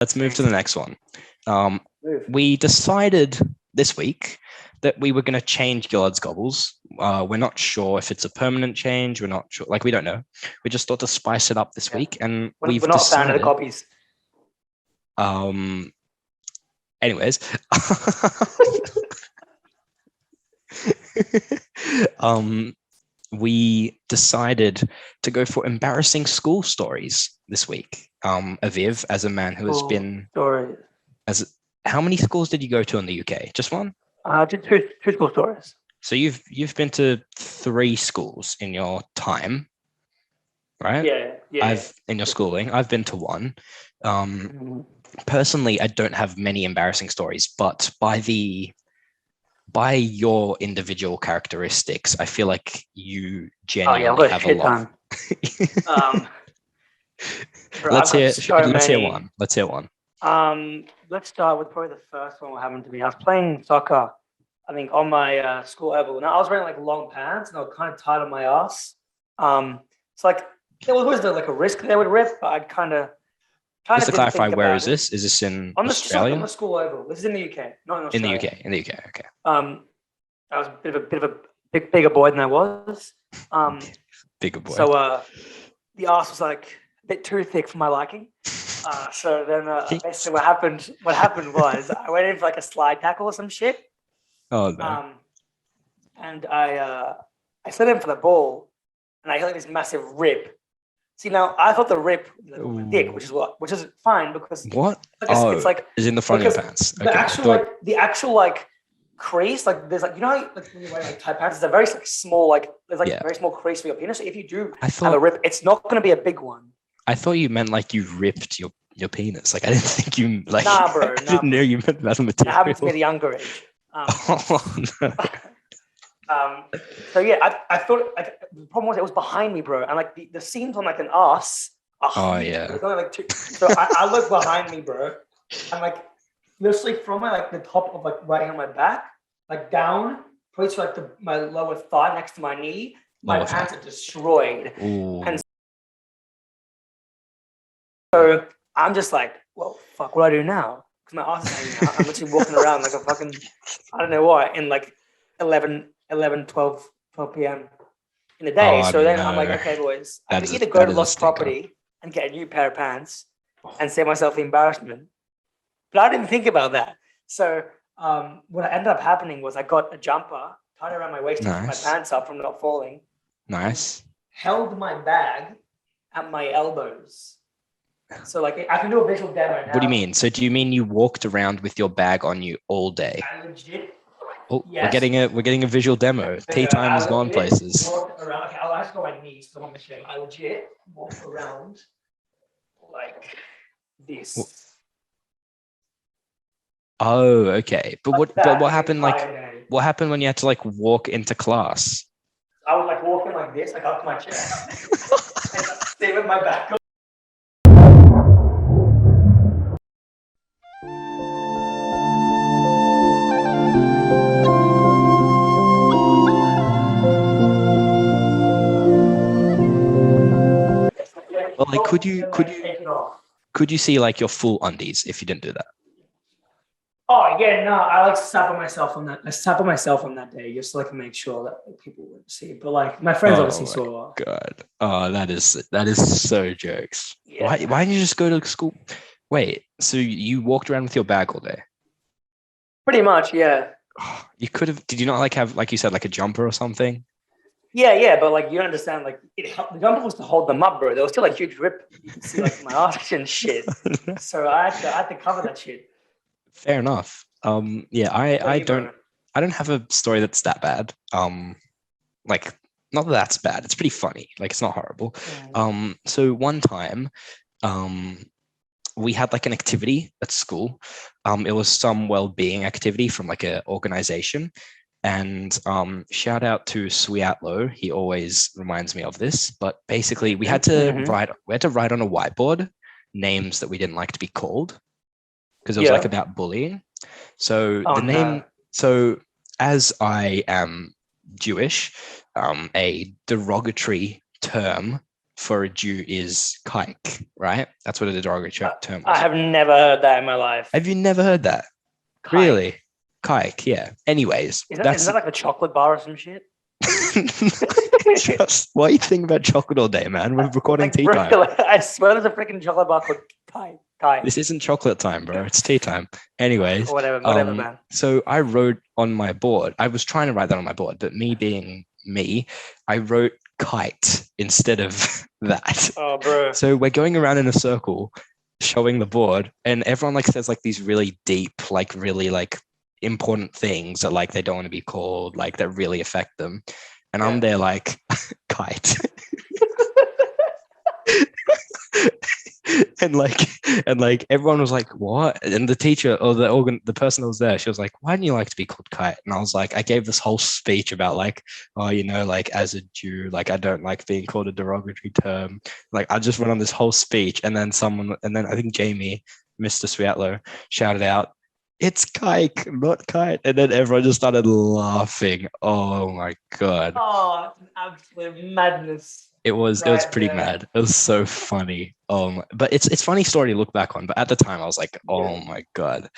let's move to the next one. Move. We decided this week that we were going to change Gillard's Gobbles. We're not sure if it's a permanent change. We're not sure. Like, we don't know. We just thought to spice it up this Yeah. week, and We're we've not a fan of decided. the copies. Anyways, we decided to go for embarrassing school stories this week. Aviv, as a man who has Cool been stories. how many schools did you go to in the UK? Just one? Just two school stories. So you've been to 3 schools in your time, right? Yeah. In your schooling, I've been to one. Personally, I don't have many embarrassing stories, but by your individual characteristics, I feel like you genuinely have a lot. Let's hear one. Let's start with probably the first one. What happened to me? I was playing soccer, I think, on my school oval. Now I was wearing like long pants, and I was kind of tight on my ass. It's like there was always like a risk they would rip, but I'd kind of. Just to clarify, where is this? Is this in Australia? On the school oval. This is in the UK, not in Australia. In the UK. Okay. I was a bit of a bigger boy than I was. Bigger boy. So the ass was like a bit too thick for my liking. So then basically what happened was I went in for like a slide tackle or some shit. Oh no. And I slid in for the ball, and I hit like this massive rip. See, now I thought the rip was thick, which is fine because what? It's like is in the front of your pants. Okay. The actual crease, like there's like, you know, like when you're wearing like tight pants, it's a very like small, like there's like a very small crease for your penis. So if you do have a rip, it's not going to be a big one. I thought you meant like you ripped your penis. Like I didn't think you like. Nah, bro. I didn't know you meant that material. It happened to me at a younger age. No. So yeah, I thought like, the problem was it was behind me, bro, and like the seams on like an ass. Yeah. There's only like 2. So I look behind me, bro, and like literally from my the top of like right on my back, like down, probably to like my lower thigh next to my knee, my pants are destroyed. Ooh. And so I'm just like, well, fuck, what do I do now? Because my ass is hanging out. I'm literally walking around like a fucking, I don't know what, in like 12 p.m. in the day. So then I'm like, okay, boys, I can either go to Lost Property and get a new pair of pants and save myself the embarrassment. But I didn't think about that. So what ended up happening was I got a jumper, tied around my waist to keep my pants up from not falling. Nice. Held my bag at my elbows. So like I can do a visual demo now. What do you mean? So do you mean you walked around with your bag on you all day? I legit. Oh, yes. We're getting a visual demo. Tea time has gone places. Walked around. Okay, I'll actually go on my knees because I'm on the show. I legit walked around like this. Oh, okay. But what happened? Like, what happened when you had to like walk into class? I was like walking like this, like up to my chest, and saving my back. Well, like, could you see like your full undies if you didn't do that? Oh yeah, no, I like slap myself on that. I slap myself on that day just so I can make sure that people wouldn't see. But like my friends obviously saw. God, that is so jokes. Yeah. Why didn't you just go to school? Wait, so you walked around with your bag all day? Pretty much, yeah. You could have. Did you not like have, like you said, like a jumper or something? Yeah, but like you don't understand, like the jumper was to hold them up, bro. There was still like huge rip. You can see like my ass and shit. So I had to cover that shit. Fair enough. Yeah, I don't have a story that's that bad. Like not that that's bad. It's pretty funny. Like it's not horrible. So one time, we had like an activity at school. It was some well-being activity from like an organization. And shout out to Swiatlo. He always reminds me of this. But basically, we had to write on a whiteboard names that we didn't like to be called because it was like about bullying. So So as I am Jewish, a derogatory term for a Jew is kike, right? That's what a derogatory term I is. have never heard that in my life. Have you never heard that? Kike. Really? Kike, yeah. Anyways, Isn't that's that like a chocolate bar or some shit? just what you think about chocolate all day, man. We're recording Like, tea bro, time. I swear there's a freaking chocolate bar called Kike. This isn't chocolate time, bro. It's tea time. Anyways, Whatever, man. so I wrote on my board. I was trying to write that on my board, but me being me, I wrote kite instead of that. Oh, bro. So we're going around in a circle, showing the board, and everyone like says like these really deep, like really like important things that like they don't want to be called, like that really affect them. And I'm there like kite. and like everyone was like, what? And the teacher or the person that was there, she was like, why don't you like to be called kite? And I was like, I gave this whole speech about like, oh, you know, like as a Jew, like I don't like being called a derogatory term. Like I just went on this whole speech, and then I think Jamie, Mr. Swiatlo, shouted out, it's kike, not kite. And then everyone just started laughing. Oh my God. Oh, it's an absolute madness. It was pretty mad. It was so funny. But it's funny story to look back on. But at the time I was like, oh my God.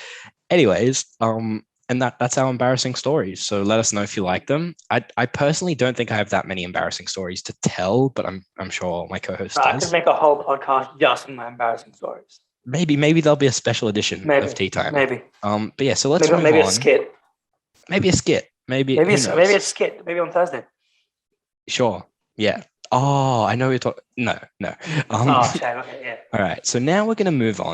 Anyways, and that's our embarrassing stories. So let us know if you like them. I personally don't think I have that many embarrassing stories to tell, but I'm sure my co-host I does. could make a whole podcast just on my embarrassing stories. Maybe there'll be a special edition of Tea Time. Maybe. But yeah, so let's move maybe on. a skit. Maybe a skit. Maybe a skit. Maybe on Thursday. Sure. Yeah. Oh, I know you're talking. No. Oh, shame. Okay, yeah. All right. So now we're going to move on